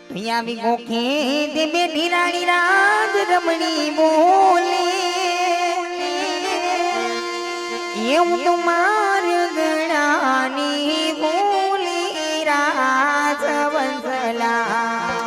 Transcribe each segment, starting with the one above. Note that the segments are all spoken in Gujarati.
અહીંયા બી ગોખે દે બેટી રાણી રાજ રમણી બોલે એવું તો માર ગણાની બોલી રાજ વંસલા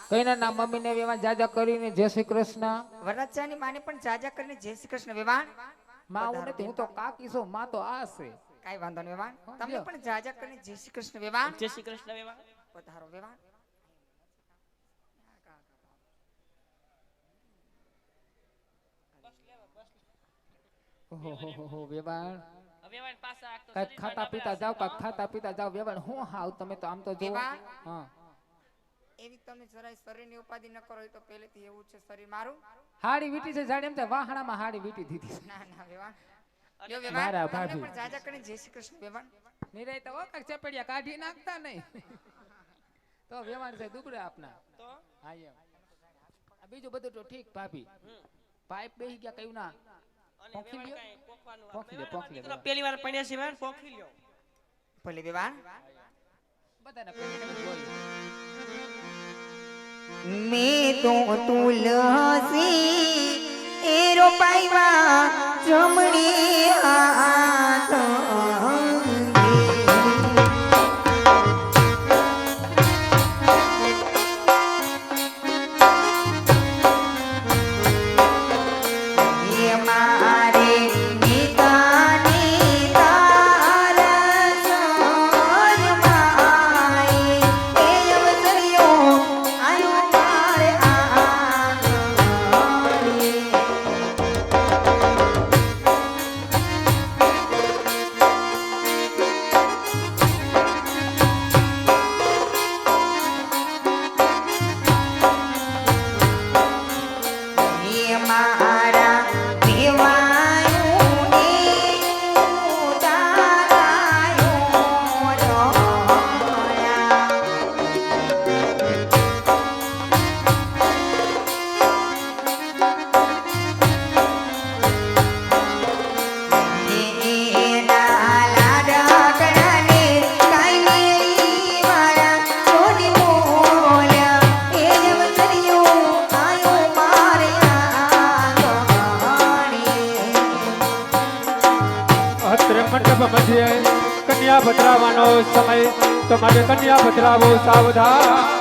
કઈના ના મમ્મી ને વેવાન જાજા કરીને જય શ્રી કૃષ્ણ વરરાજાની માને પણ જાજા કરીને જય શ્રી કૃષ્ણ વેવાણ માં હું નથી હું તો કાકી છું માં તો આ છે કાઈ વાંધો નહીં વેવાણ તમને પણ જાજા કરીને જય શ્રી કૃષ્ણ વેવાણ જય શ્રી કૃષ્ણ વેવાણ પધારો વેવાણ ઓહો વેવાણ વેવાણ પાછા આક તો કાઈ ખાતા પીતા જાવ કા ખાતા પીતા જાવ વેવાણ હું હાવ તમે તો આમ તો જો હા એવી તમે જરાય શરીરની ઉપાધિ ન કરો તો પહેલેથી એવું છે શરીર મારું હાડી વીટી છે જાડે એમ તે વાહણામાં હાડી વીટી દીધી ના ના વેવાણ યો વેવાણ મારા તમને ભાભી પણ જાજા કરીને જય શ્રી કૃષ્ણ વેવાણ નિરાય તો ઓ કાક ચપડિયા કાઢી નાખતા નહીં તો વેવાણ છે દુબળા આપના તો હા એમ આ બીજું બધું તો ઠીક ભાભી પાઇપ બેહી ગયા કયું ના અને વેવાણ કાઈ પોખવાનું પોખી દે પહેલી વાર પડ્યા છે વેવાણ પોખી લ્યો ભલે વેવાણ બધાને પહેલી જોઈ मैं तो तुलसी एरो पाइवा जमणी हाथ મંડપ મધ્યે કન્યા પધરાવાનો સમય તો માટે કન્યા પધરાવો સાવધાન